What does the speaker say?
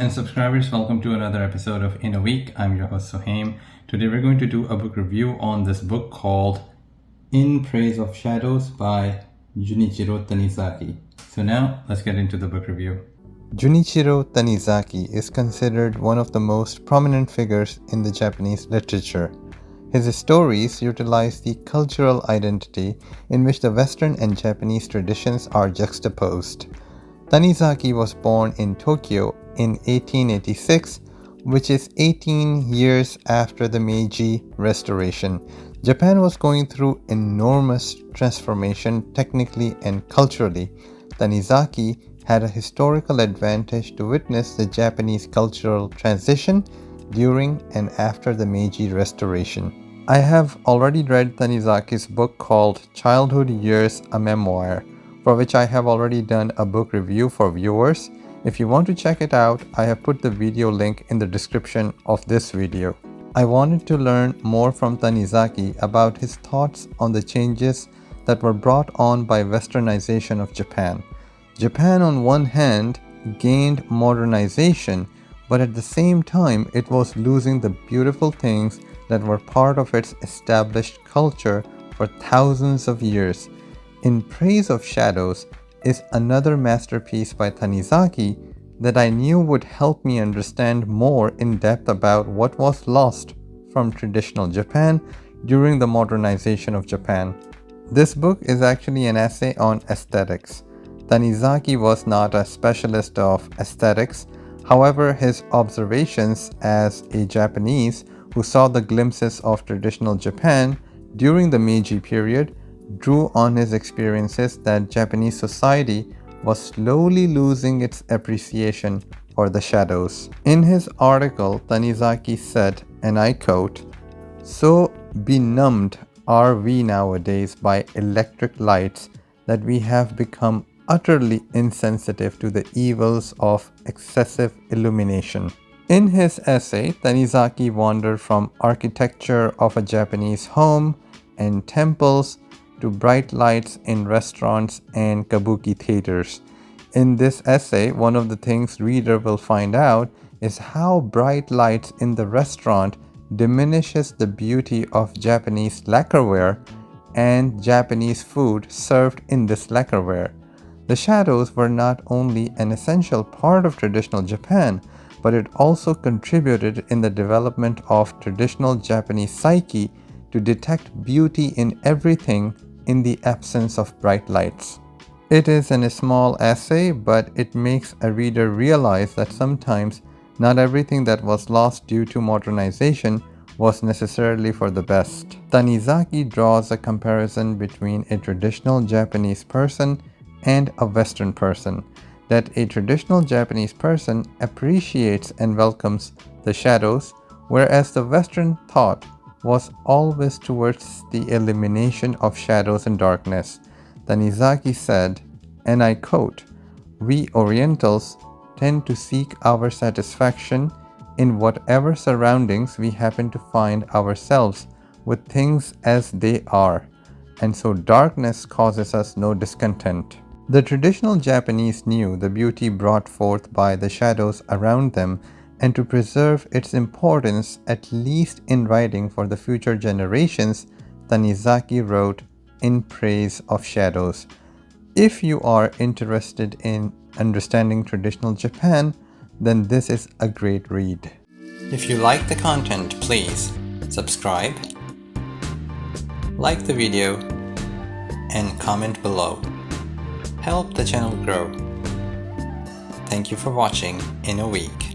and subscribers, welcome to another episode of In a Week. I'm your host Sohaim. Today we're going to do a book review on this book called In Praise of Shadows by Junichiro Tanizaki. So now let's get into the book review. Junichiro Tanizaki is considered one of the most prominent figures in the Japanese literature. His stories utilize the cultural identity in which the Western and Japanese traditions are juxtaposed. Tanizaki was born in Tokyo in 1886, which is 18 years after the Meiji Restoration. Japan was going through enormous transformation technically and culturally. Tanizaki had a historical advantage to witness the Japanese cultural transition during and after the Meiji Restoration. I have already read Tanizaki's book called Childhood Years, a Memoir, for which I have already done a book review for viewers. If you want to check it out, I have put the video link in the description of this video. I wanted to learn more from Tanizaki about his thoughts on the changes that were brought on by westernization of Japan. Japan on one hand gained modernization, but at the same time it was losing the beautiful things that were part of its established culture for thousands of years. In Praise of Shadows is another masterpiece by Tanizaki that I knew would help me understand more in depth about what was lost from traditional Japan during the modernization of Japan. This book is actually an essay on aesthetics. Tanizaki was not a specialist of aesthetics. However, his observations as a Japanese who saw the glimpses of traditional Japan during the Meiji period drew on his experiences that Japanese society was slowly losing its appreciation for the shadows. In his article, Tanizaki said, and I quote, "So benumbed are we nowadays by electric lights that we have become utterly insensitive to the evils of excessive illumination." In his essay, Tanizaki wandered from architecture of a Japanese home and temples to bright lights in restaurants and kabuki theaters. In this essay, one of the things reader will find out is how bright lights in the restaurant diminishes the beauty of Japanese lacquerware and Japanese food served in this lacquerware. The shadows were not only an essential part of traditional Japan, but it also contributed in the development of traditional Japanese psyche to detect beauty in everything in the absence of bright lights. It is a small essay, but it makes a reader realize that sometimes not everything that was lost due to modernization was necessarily for the best. Tanizaki draws a comparison between a traditional Japanese person and a Western person, that a traditional Japanese person appreciates and welcomes the shadows, whereas the Western thought was always towards the elimination of shadows and darkness. Tanizaki said, and I quote, "We Orientals tend to seek our satisfaction in whatever surroundings we happen to find ourselves with things as they are, and so darkness causes us no discontent." The traditional Japanese knew the beauty brought forth by the shadows around them, and to preserve its importance, at least in writing for the future generations, Tanizaki wrote In Praise of Shadows. If you are interested in understanding traditional Japan, then this is a great read. If you like the content, please subscribe, like the video, and comment below. Help the channel grow. Thank you for watching In a Week.